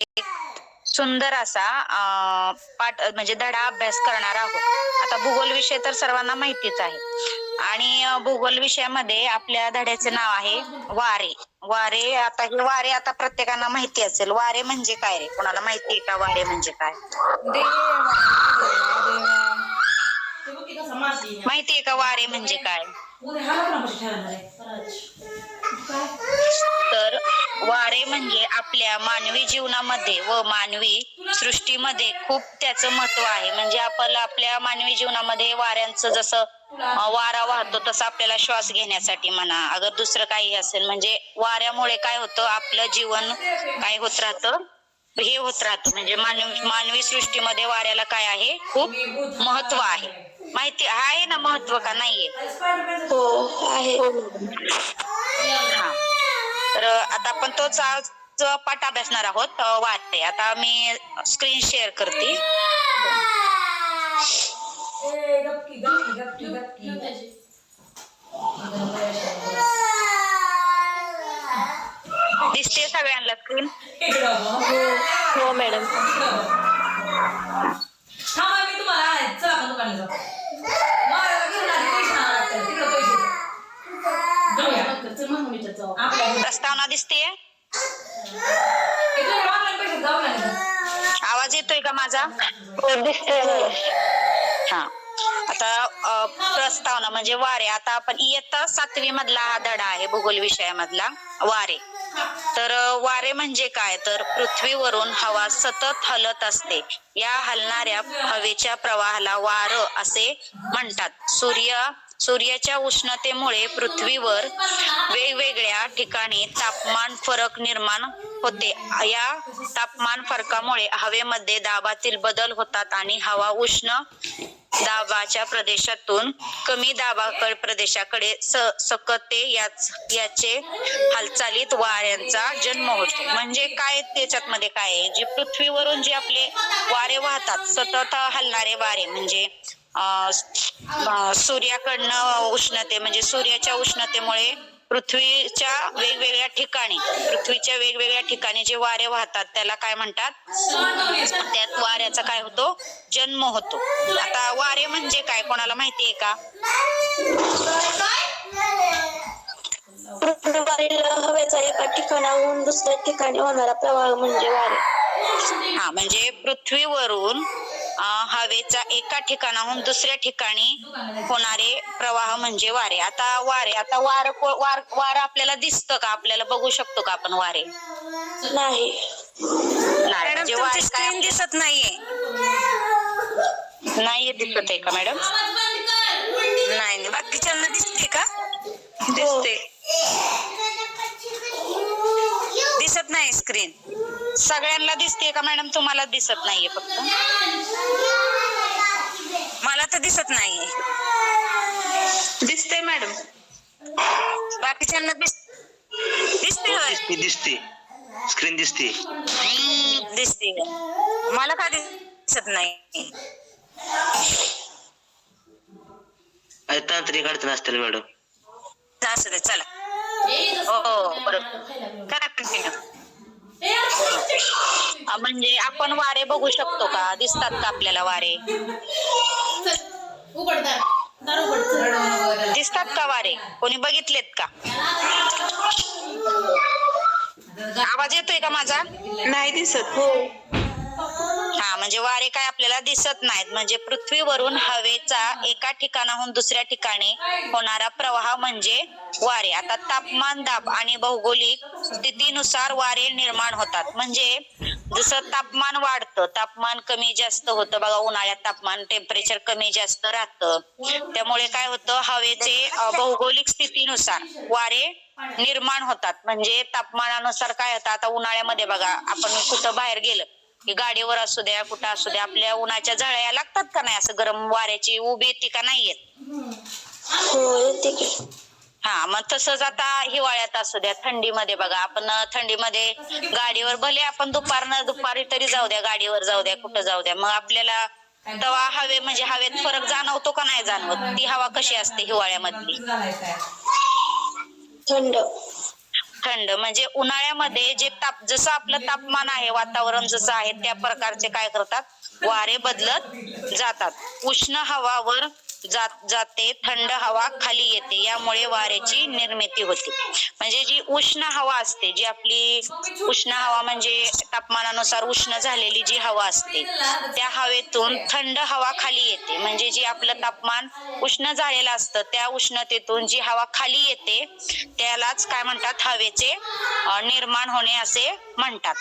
एक सुंदर असा पाठ म्हणजे धडा अभ्यास करणार आहोत. आता भूगोल विषय तर सर्वांना माहितीच आहे आणि भूगोल विषयामध्ये आपल्या धड्याचे नाव आहे वारे. वारे आता प्रत्येकांना माहिती असेल. वारे म्हणजे काय रे? कोणाला माहिती आहे का वारे म्हणजे काय? माहिती आहे का वारे म्हणजे काय? तर वारे म्हणजे आपल्या मानवी जीवनामध्ये व मानवी सृष्टीमध्ये खूप त्याचं महत्व आहे. म्हणजे आपल्या मानवी जीवनामध्ये वाऱ्यांचं जसं वारा वाहतो तसं आपल्याला श्वास घेण्यासाठी म्हणा, अगर दुसरं काही असेल म्हणजे वाऱ्यामुळे काय होतं, आपलं जीवन काय होत राहतं, हे होत राहतं. म्हणजे मानवी सृष्टीमध्ये वाऱ्याला काय आहे, खूप महत्व आहे. माहिती आहे ना महत्व का नाहीये? हो आहे. हा, तर आता आपण तोच आज पाठ अभ्यासणार आहोत वारे. आता मी स्क्रीन शेअर करते. दिसते सगळ्यांना स्क्रीन? हो मॅडम. प्रस्तावना दिसते? आवाज येतोय का माझा? हा, आता प्रस्तावना म्हणजे वारे. आता आपण इयत्ता 7वी मधला हा धडा आहे भूगोल विषयामधला वारे. तर वारे म्हणजे काय, तर पृथ्वीवरून हवा सतत हलत असते. या हलणाऱ्या हवेच्या प्रवाहाला वारं असे म्हणतात. सूर्याच्या उष्णतेमुळे पृथ्वीवर वेगवेगळ्या ठिकाणी तापमान फरक निर्माण होते. या तापमान फरकामुळे हवेमध्ये दाबातील बदल होतात आणि हवा उष्ण दाबाच्या प्रदेशातून कमी दाबाकडे प्रदेशाकडे सकते. याचे हालचालीत वाऱ्यांचा जन्म होतो. म्हणजे काय त्याच्यामध्ये काय आहे, जे पृथ्वीवरून जे आपले वारे वाहतात, सतत हलणारे वारे, म्हणजे सूर्याकडनं उष्णते म्हणजे सूर्याच्या उष्णतेमुळे पृथ्वीच्या वेगवेगळ्या ठिकाणी जे वारे वाहतात त्याला काय म्हणतात, त्यात वाऱ्याचा काय होतो, जन्म होतो. आता वारे म्हणजे काय कोणाला माहिती आहे का? पृथ्वीवरील हवेचा एका ठिकाणाहून दुसऱ्या ठिकाणी होणारा प्रवाह म्हणजे वारे. हा, म्हणजे पृथ्वीवरून हवेचा एका ठिकाणाहून दुसऱ्या ठिकाणी होणारे प्रवाह म्हणजे वारे. आता वार आपल्याला दिसतं का? आपल्याला बघू शकतो का आपण वारे? नाही. मॅडम तुमची स्क्रीन दिसत नाहीये. नाहीये दिसत आहे का मॅडम? नाही, बाकीच्यांना दिसते का? दिसते. दिसत नाही स्क्रीन. सगळ्यांना दिसते का मॅडम? तुम्हाला दिसत नाहीये फक्त? मला तर दिसत नाहीये. दिसते मॅडम. बाकीच्यांना दिसते? दिसते. स्क्रीन दिसते. दिसते. मला का दिसत नाही? तांत्रिक अडचण असतील मॅडम. असू दे, चला. हो बरोबर, करा कंटिन्यू. म्हणजे आपण वारे बघू शकतो का? दिसतात का आपल्याला वारे? दिसतात का वारे? कोणी बघितलेत का? आवाज येतोय का माझा? नाही दिसत. हो. हा, म्हणजे वारे काय आपल्याला दिसत नाहीत. म्हणजे पृथ्वीवरून हवेचा एका ठिकाणाहून दुसऱ्या ठिकाणी होणारा प्रवाह म्हणजे वारे. आता तापमान, दाब आणि भौगोलिक स्थितीनुसार वारे निर्माण होतात. म्हणजे जसं तापमान वाढतं, तापमान कमी जास्त होतं बघा. उन्हाळ्यात तापमान टेम्परेचर कमी जास्त राहतं. त्यामुळे काय होतं, हवेचे भौगोलिक स्थितीनुसार वारे निर्माण होतात. म्हणजे तापमानानुसार काय होतं, आता उन्हाळ्यामध्ये बघा आपण कुठं बाहेर गेलं की गाडीवर असू द्या कुठं असू द्या, आपल्या उन्हाच्या झळ्या लागतात का नाही? असं गरम वाऱ्याची उभी येते का नाही येत? हो येते की. हा, मग तसंच आता हिवाळ्यात असू द्या, थंडीमध्ये बघा, आपण थंडीमध्ये गाडीवर भले आपण दुपारी तरी जाऊ द्या, गाडीवर जाऊ द्या, कुठं जाऊ द्या, मग आपल्याला तेव्हा हवेत फरक जाणवतो का नाही जाणवत? ती हवा कशी असते हिवाळ्यामधली? थंड. थंड म्हणजे उन्हाळ्यामध्ये जे जसं आपलं तापमान आहे, वातावरण जसं आहे त्या प्रकारचे काय करतात वारे बदलत जातात. उष्ण हवा वर जाते, थंड हवा खाली येते, यामुळे वाऱ्याची निर्मिती होते. म्हणजे जी उष्ण हवा असते, जी आपली उष्ण हवा म्हणजे तापमानानुसार उष्ण झालेली जी हवा असते, त्या हवेतून थंड हवा खाली येते. म्हणजे जी आपलं तापमान उष्ण झालेलं असतं त्या उष्णतेतून जी हवा खाली येते त्यालाच काय म्हणतात, हवेचे निर्माण होणे असे म्हणतात.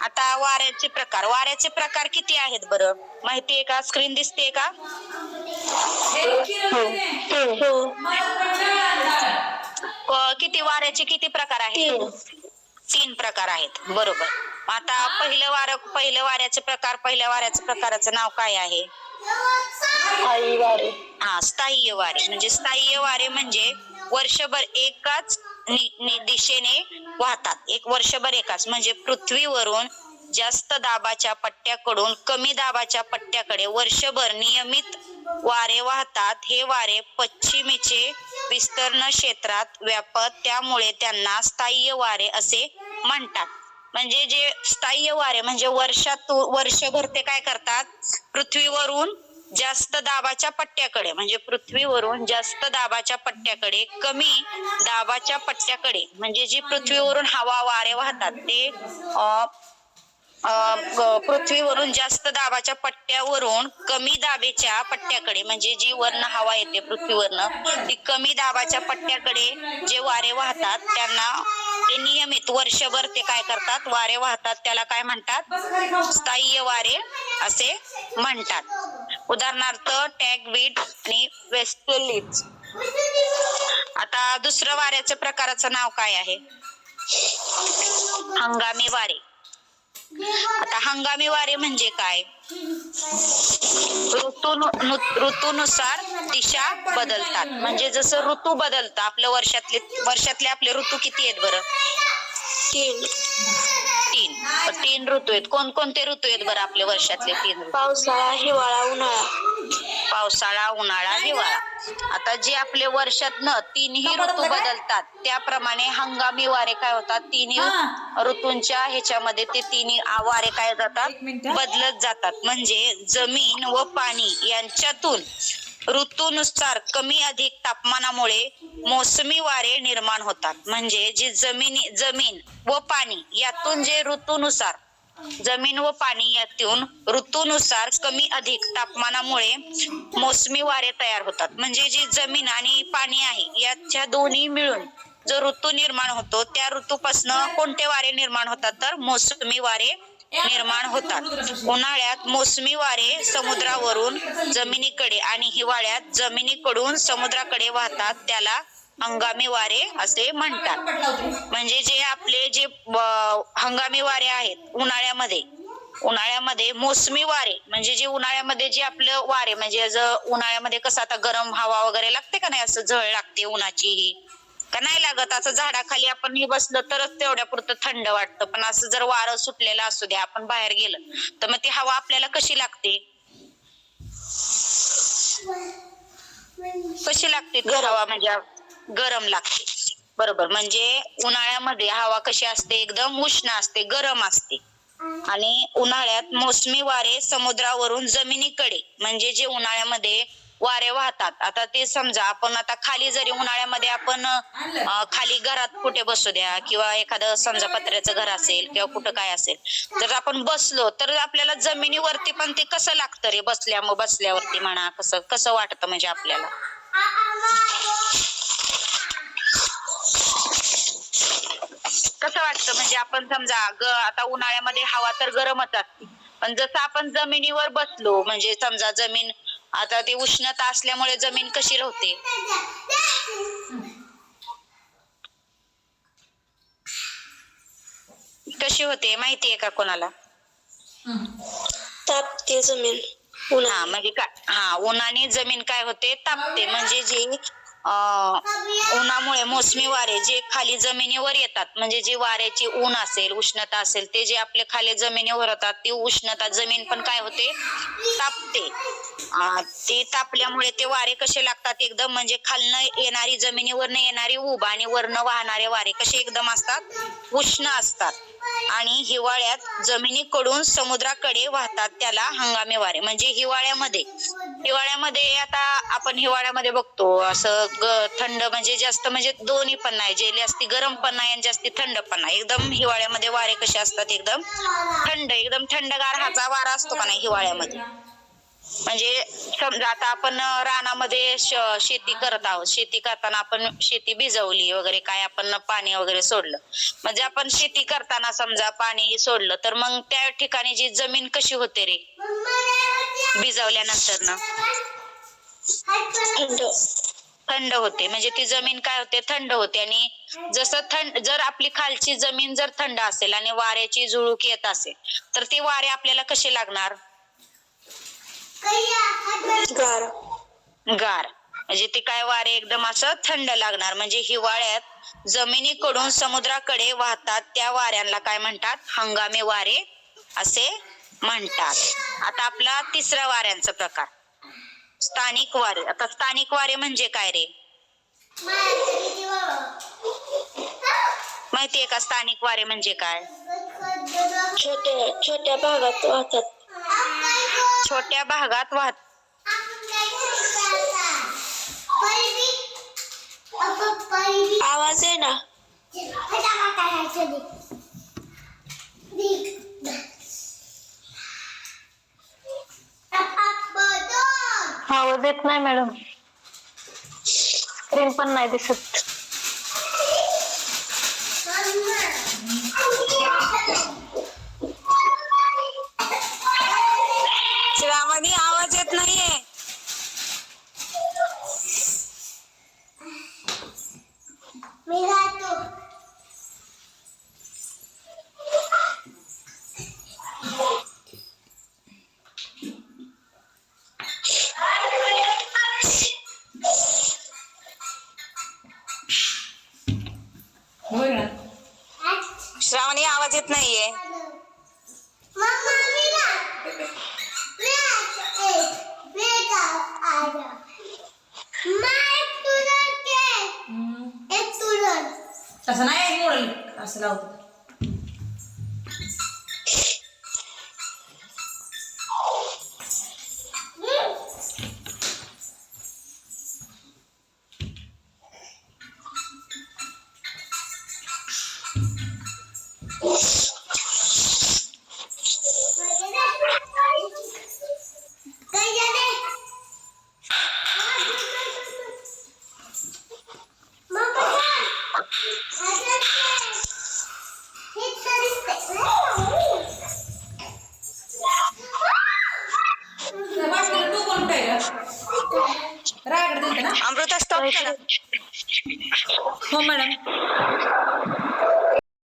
आता वाऱ्याचे प्रकार किती आहेत बरं माहितीये का? स्क्रीन दिसते का? किती वाऱ्याचे किती प्रकार आहेत? 3 प्रकार आहेत. बरोबर. आता पहिल्या वाऱ्याच्या प्रकाराचं नाव काय आहे? स्थायी वारे. म्हणजे स्थायी वारे म्हणजे वर्षभर एकाच दिशेने वाहतात. एक वर्षभर एकाच म्हणजे पृथ्वीवरून जास्त दाबाच्या पट्ट्याकडून कमी दाबाच्या पट्ट्याकडे वर्षभर नियमित वारे वाहतात. हे वारे पश्चिमेचे विस्तीर्ण क्षेत्रात व्यापत, त्यामुळे त्यांना स्थायी वारे असे म्हणतात. म्हणजे जे स्थायी वारे म्हणजे वर्षभर ते काय करतात, पृथ्वीवरून जास्त दाबाच्या पट्ट्याकडे म्हणजे पृथ्वीवरून जास्त दाबाच्या पट्ट्याकडे कमी दाबाच्या पट्ट्याकडे म्हणजे जी पृथ्वीवरून हवा वारे वाहतात ते पृथ्वीवरून जास्त दाबाच्या पट्ट्यावरून कमी दाबाच्या पट्ट्याकडे म्हणजे जी वरन हवा येते पृथ्वीवरनं ती कमी दाबाच्या पट्ट्याकडे जे वारे वाहतात त्यांना ते नियमित वर्षभर ते काय करतात, वारे वाहतात. त्याला काय म्हणतात, स्थायी वारे असे म्हणतात. उदाहरणार्थ टॅगवीट आणि वेस्टर्लिट्ज. आता दुसरं वाऱ्याच्या प्रकाराचं नाव काय आहे? हंगामी वारे. आता हंगामी वारे म्हणजे काय? ऋतूनुसार दिशा बदलतात. म्हणजे जसं ऋतू बदलतात आपल्या वर्षातले आपले ऋतू किती आहेत बरं? 3 ऋतू आहेत. कोणकोणते ऋतू आहेत बरं आपल्या वर्षातले 3 ऋतू? पावसाळा, हिवाळा, उन्हाळा. पावसाळा, उन्हाळा, हिवाळा. आता जे आपले वर्षातनं 3ही ऋतू बदलतात त्याप्रमाणे हंगामी वारे काय होतात, 3ही ऋतूंच्या ह्याच्यामध्ये ते 3ही वारे काय जातात, बदलत जातात. म्हणजे जमीन व पाणी यांच्यातून ऋतूनुसार कमी अधिक तापमानामुळे मोसमी वारे निर्माण होतात. म्हणजे जे जमीन व पाणी यातून जे ऋतूनुसार जमीन व पाणी यातून ऋतूनुसार कमी अधिक तापमानामुळे मोसमी वारे तयार होतात. म्हणजे जी जमीन आणि पाणी आहे याच्या दोन्ही मिळून जो ऋतू निर्माण होतो त्या ऋतूपासून कोणते वारे निर्माण होतात, तर मोसमी वारे निर्माण होतात. उन्हाळ्यात मोसमी वारे समुद्रावरून जमिनीकडे आणि हिवाळ्यात जमिनीकडून समुद्राकडे वाहतात, त्याला हंगामी वारे असे म्हणतात. म्हणजे जे आपले जे हंगामी वारे आहेत उन्हाळ्यामध्ये मोसमी वारे म्हणजे जे उन्हाळ्यामध्ये जे आपलं वारे म्हणजे उन्हाळ्यामध्ये कसं आता गरम हवा वगैरे लागते का नाही, असं झळ लागते उन्हाची ही का नाही लागत. असं झाडाखाली आपण ही बसलं तरच तेवढ्या पुरतं थंड वाटतं, पण असं जर वारं सुटलेलं असू द्या आपण बाहेर गेलं तर मग ती हवा आपल्याला कशी लागते हवा म्हणजे गरम लागते. बरोबर. म्हणजे उन्हाळ्यामध्ये हवा कशी असते, एकदम उष्ण असते, गरम असते. आणि उन्हाळ्यात मोसमी वारे समुद्रावरून जमिनीकडे म्हणजे जे उन्हाळ्यामध्ये वारे वाहतात. आता ते समजा आपण आता खाली जरी उन्हाळ्यामध्ये आपण खाली घरात कुठे बसू द्या किंवा एखादं समजा पत्र्याचं घर असेल किंवा कुठं काय असेल तर आपण बसलो तर आपल्याला जमिनीवरती पण ते कसं लागतं रे बसल्यावरती म्हणा कसं वाटतं म्हणजे आपल्याला कसं वाटतं. म्हणजे आपण समजा आता उन्हाळ्यामध्ये हवा तर गरमच असते, पण जसं आपण जमिनीवर बसलो म्हणजे समजा जमीन आता ती उष्णता असल्यामुळे जमीन कशी राहते, कशी होते माहितीये का कोणाला? तापते जमीन. म्हणजे काय उन्हाने जमीन काय होते, तापते. म्हणजे जी उन्हामुळे मोसमी वारे जे खाली जमिनीवर येतात, म्हणजे जी वाऱ्याची ऊन असेल, उष्णता असेल, ते जे आपले खाली जमिनीवर होतात, ती उष्णता जमीन पण काय होते, तापते. ते तापल्यामुळे ते वारे कसे लागतात एकदम, म्हणजे खालनं येणारी, जमिनीवरनं येणारी ऊब आणि वरनं वाहणारे वारे कसे एकदम असतात, उष्ण असतात. आणि हिवाळ्यात जमिनीकडून समुद्राकडे वाहतात, त्याला हंगामी वारे. म्हणजे हिवाळ्यामध्ये आता आपण हिवाळ्यामध्ये बघतो असं थंड, म्हणजे जास्त, म्हणजे दोन्ही पण नाही, जे जास्ती गरम पण नाही आणि जास्ती थंड पण नाही. एकदम हिवाळ्यामध्ये वारे कसे असतात, एकदम थंड, एकदम थंडगार हाचा वारा असतो का नाही हिवाळ्यामध्ये. म्हणजे समजा आता आपण रानामध्ये शेती करत आहोत, शेती करताना आपण शेती भिजवली वगैरे, काय आपण पाणी वगैरे सोडलं, म्हणजे आपण शेती करताना समजा पाणी सोडलं, तर मग त्या ठिकाणी जी जमीन कशी होते रे भिजवल्यानंतर ना, थंड होते. म्हणजे ती जमीन काय होते, थंड होते. आणि जसं जर आपली खालची जमीन जर थंड असेल आणि वाऱ्याची झुळूक येत असेल, तर ती वारे आपल्याला कसे लागणार, गार. म्हणजे ते काय वारे एकदम असं थंड लागणार. म्हणजे हिवाळ्यात जमिनीकडून समुद्राकडे वाहतात त्या वाऱ्यांना काय म्हणतात, हंगामी वारे असे म्हणतात. आता आपला तिसरा वाऱ्यांचा प्रकार, स्थानिक वारे. आता स्थानिक वारे म्हणजे काय रे, माहितीये का स्थानिक वारे म्हणजे काय? छोट्या भागात वाहतात. छोट्या भागात वाहत. आवाज आहे ना. आवाज येत नाही मॅडम, स्क्रीन पण नाही दिसत. श्रावणी आवाज येत नाहीये. श्रावणी आवाज येत नाहीये. तसं नाही मोडल असं लावतो. अमृता स्टॉप करा. हो मॅडम.